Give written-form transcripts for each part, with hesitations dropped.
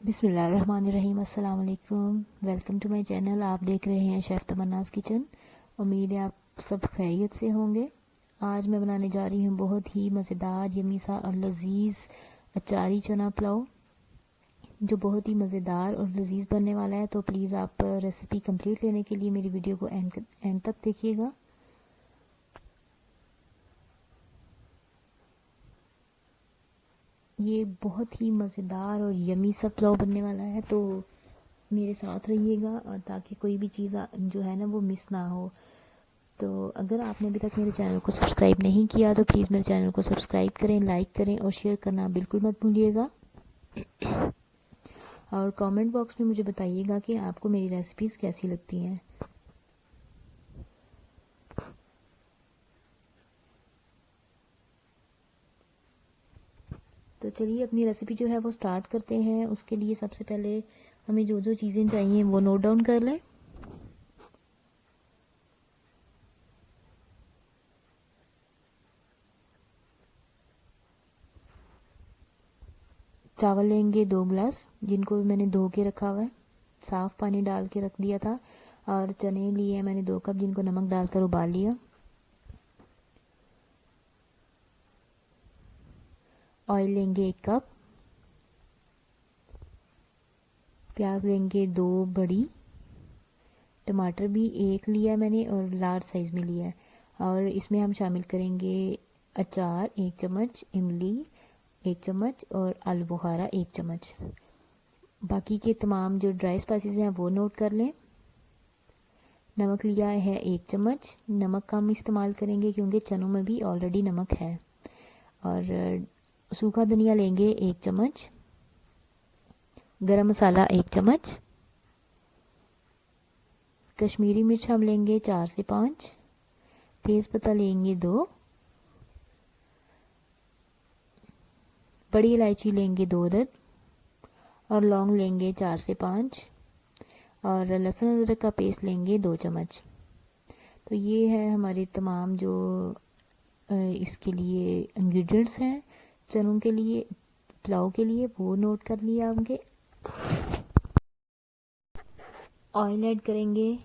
बिस्मिल्लाहिर्रहमानिर्रहीम। अस्सलाम वालेकुम। Welcome to my channel. आप देख रहे हैं शेफ़ तमन्नाज़ किचन। उम्मीद है आप सब खैरियत से होंगे। आज मैं बनाने जा रही हूँ बहुत ही मज़ेदार यम्मी सा और लजीज़ अचारी चना पुलाव, जो बहुत ही मज़ेदार और लजीज़ बनने वाला है। तो प्लीज़ आप रेसिपी कंप्लीट लेने के लिए मेरी वीडियो को एंड तक देखिएगा। ये बहुत ही मज़ेदार और यम्मी सा पुलाव बनने वाला है, तो मेरे साथ रहिएगा ताकि कोई भी चीज़ जो है ना वो मिस ना हो। तो अगर आपने अभी तक मेरे चैनल को सब्सक्राइब नहीं किया तो प्लीज़ मेरे चैनल को सब्सक्राइब करें, लाइक करें और शेयर करना बिल्कुल मत भूलिएगा। और कमेंट बॉक्स में मुझे बताइएगा कि आपको मेरी रेसिपीज़ कैसी लगती हैं। तो चलिए अपनी रेसिपी जो है वो स्टार्ट करते हैं। उसके लिए सबसे पहले हमें जो जो चीज़ें चाहिए वो नोट डाउन कर लें। चावल लेंगे 2 गिलास, जिनको मैंने धो के रखा हुआ है, साफ़ पानी डाल के रख दिया था। और चने लिए हैं मैंने 2 कप, जिनको नमक डालकर उबाल लिया। ऑयल लेंगे 1 कप। प्याज लेंगे 2 बड़ी। टमाटर भी 1 लिया मैंने और लार्ज साइज़ में लिया है। और इसमें हम शामिल करेंगे अचार 1 चम्मच, इमली 1 चम्मच और आलू बुखारा 1 चम्मच। बाकी के तमाम जो ड्राई स्पाइसेस हैं वो नोट कर लें। नमक लिया है 1 चम्मच। नमक कम इस्तेमाल करेंगे क्योंकि चनों में भी ऑलरेडी नमक है। और सूखा धनिया लेंगे 1 चम्मच। गरम मसाला 1 चम्मच। कश्मीरी मिर्च हम लेंगे 4 से 5। तेज़पत्ता लेंगे 2। बड़ी इलायची लेंगे 2 अदद। और लौंग लेंगे 4 से 5। और लहसुन अदरक का पेस्ट लेंगे 2 चम्मच। तो ये है हमारे तमाम जो इसके लिए इंग्रेडिएंट्स हैं चनों के लिए, पुलाव के लिए, वो नोट कर लिया होंगे। ऑयल ऐड करेंगे।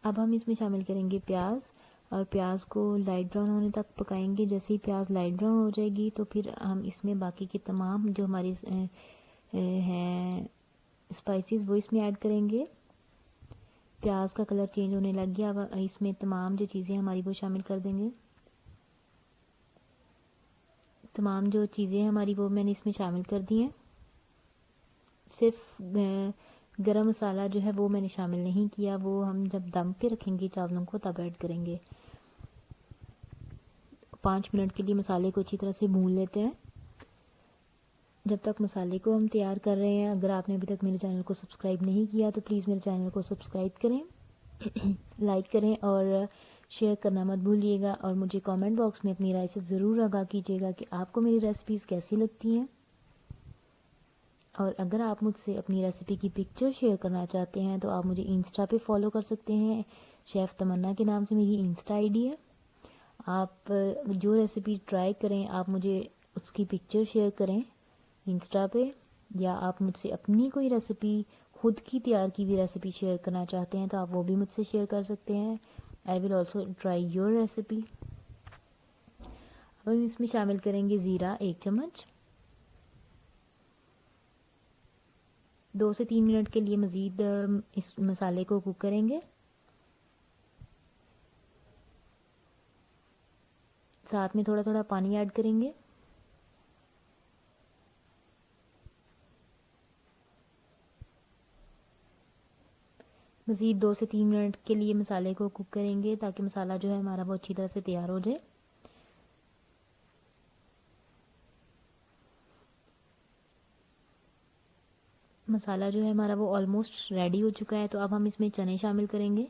अब हम इसमें शामिल करेंगे प्याज, और प्याज को लाइट ब्राउन होने तक पकाएंगे। जैसे ही प्याज लाइट ब्राउन हो जाएगी तो फिर हम इसमें बाकी के तमाम जो हमारी हैं स्पाइसेस वो इसमें ऐड करेंगे। प्याज का कलर चेंज होने लग गया। अब इसमें तमाम जो चीज़ें हमारी वो शामिल कर देंगे। तमाम जो चीज़ें हमारी वो मैंने इसमें शामिल कर दी हैं। सिर्फ गरम मसाला जो है वो मैंने शामिल नहीं किया, वो हम जब दम पे रखेंगे चावलों को तब ऐड करेंगे। 5 मिनट के लिए मसाले को अच्छी तरह से भून लेते हैं। जब तक मसाले को हम तैयार कर रहे हैं, अगर आपने अभी तक मेरे चैनल को सब्सक्राइब नहीं किया तो प्लीज़ मेरे चैनल को सब्सक्राइब करें, लाइक करें और शेयर करना मत भूलिएगा। और मुझे कमेंट बॉक्स में अपनी राय से ज़रूर आगाह कीजिएगा कि आपको मेरी रेसिपीज़ कैसी लगती हैं। और अगर आप मुझसे अपनी रेसिपी की पिक्चर शेयर करना चाहते हैं तो आप मुझे इंस्टा पे फॉलो कर सकते हैं। शेफ़ तमन्ना के नाम से मेरी इंस्टा आईडी है। आप जो रेसिपी ट्राई करें आप मुझे उसकी पिक्चर शेयर करें इंस्टा पे, या आप मुझसे अपनी कोई रेसिपी खुद की तैयार की हुई रेसिपी शेयर करना चाहते हैं तो आप वो भी मुझसे शेयर कर सकते हैं। I will also try your recipe. अब हम इसमें शामिल करेंगे ज़ीरा 1 चम्मच। 2 से 3 मिनट के लिए मज़ीद इस मसाले को कुक करेंगे। साथ में थोड़ा थोड़ा पानी ऐड करेंगे। मज़ीद 2 से 3 मिनट के लिए मसाले को कुक करेंगे ताकि मसाला जो है हमारा वो अच्छी तरह से तैयार हो जाए। मसाला जो है हमारा वो ऑलमोस्ट रेडी हो चुका है। तो अब हम इसमें चने शामिल करेंगे।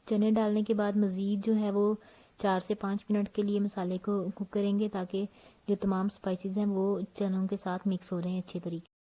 चने डालने के बाद मज़ीद जो है वो 4 से 5 मिनट के लिए मसाले को कुक करेंगे ताकि जो तमाम स्पाइसेस हैं वो चनों के साथ मिक्स हो रहे हैं अच्छे तरीके।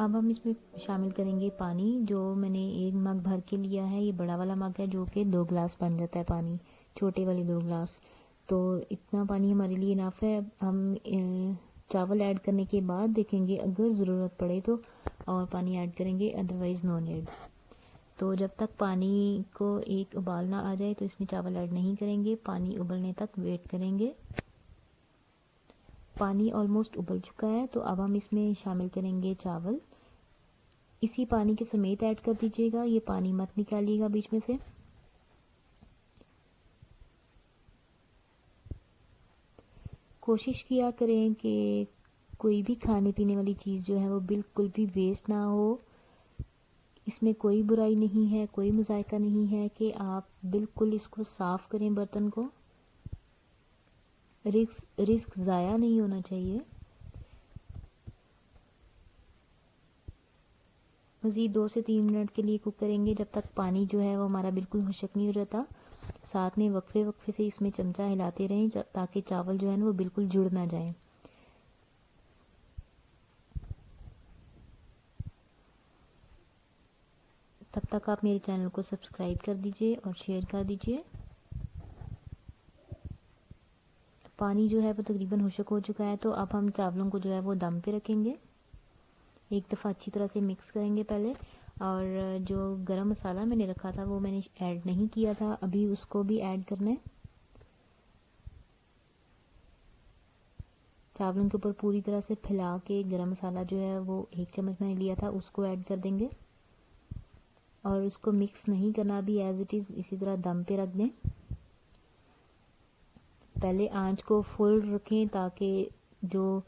अब हम इसमें शामिल करेंगे पानी, जो मैंने 1 मग भर के लिया है। ये बड़ा वाला मग है जो कि 2 गिलास बन जाता है पानी, छोटे वाले 2 गिलास। तो इतना पानी हमारे लिए इनफ है। हम चावल ऐड करने के बाद देखेंगे, अगर ज़रूरत पड़े तो और पानी ऐड करेंगे, अदरवाइज़ नो नीड। तो जब तक पानी को एक उबाल ना आ जाए तो इसमें चावल ऐड नहीं करेंगे, पानी उबलने तक वेट करेंगे। पानी ऑलमोस्ट उबल चुका है, तो अब हम इसमें शामिल करेंगे चावल। इसी पानी के समेत ऐड कर दीजिएगा, ये पानी मत निकालिएगा बीच में से। कोशिश किया करें कि कोई भी खाने पीने वाली चीज़ जो है वो बिल्कुल भी वेस्ट ना हो। इसमें कोई बुराई नहीं है, कोई मज़ायका नहीं है कि आप बिल्कुल इसको साफ़ करें बर्तन को। रिस्क ज़ाया नहीं होना चाहिए। मज़ीद 2 से 3 मिनट के लिए कुक करेंगे, जब तक पानी जो है वो हमारा बिल्कुल खुश्क नहीं हो जाता। साथ में वक्फे वक्फे से इसमें चमचा हिलाते रहें ताकि चावल जो है ना वो बिल्कुल जुड़ ना जाए। तब तक आप मेरे चैनल को सब्सक्राइब कर दीजिए और शेयर कर दीजिए। पानी जो है वो तकरीबन खुश्क हो चुका है, तो अब हम चावलों को जो है वो दम पे रखेंगे। एक दफ़ा अच्छी तरह से मिक्स करेंगे पहले। और जो गरम मसाला मैंने रखा था वो मैंने ऐड नहीं किया था, अभी उसको भी ऐड करना है। चावलों के ऊपर पूरी तरह से फैला के गरम मसाला जो है वो 1 चम्मच मैंने लिया था उसको ऐड कर देंगे। और उसको मिक्स नहीं करना, अभी एज इट इज़ इसी तरह दम पे रख दें। पहले आंच को फुल रखें ताकि जो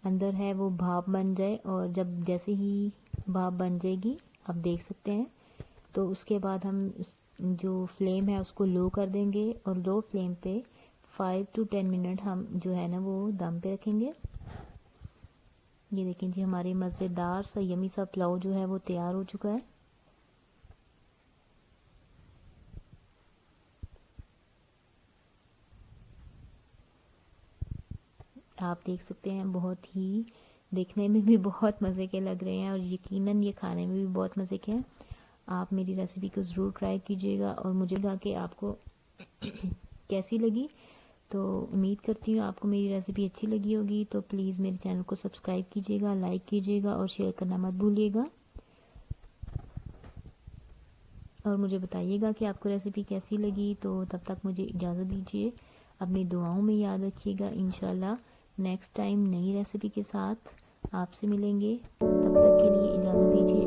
अंदर है वो भाप बन जाए, और जब जैसे ही भाप बन जाएगी आप देख सकते हैं, तो उसके बाद हम जो फ्लेम है उसको लो कर देंगे और लो फ्लेम पे 5 to 10 मिनट हम जो है ना वो दम पे रखेंगे। ये देखें जी, हमारे मज़ेदार सा यमी सा पुलाव जो है वो तैयार हो चुका है। आप देख सकते हैं, बहुत ही देखने में भी बहुत मज़े के लग रहे हैं और यकीनन ये खाने में भी बहुत मज़े के हैं। आप मेरी रेसिपी को ज़रूर ट्राई कीजिएगा और मुझे लगा कि आपको कैसी लगी। तो उम्मीद करती हूँ आपको मेरी रेसिपी अच्छी लगी होगी। तो प्लीज़ मेरे चैनल को सब्सक्राइब कीजिएगा, लाइक कीजिएगा और शेयर करना मत भूलिएगा। और मुझे बताइएगा कि आपको रेसिपी कैसी लगी। तो तब तक मुझे इजाज़त दीजिए, अपनी दुआओं में याद रखिएगा। इंशाल्लाह नेक्स्ट टाइम नई रेसिपी के साथ आपसे मिलेंगे। तब तक के लिए इजाज़त दीजिए।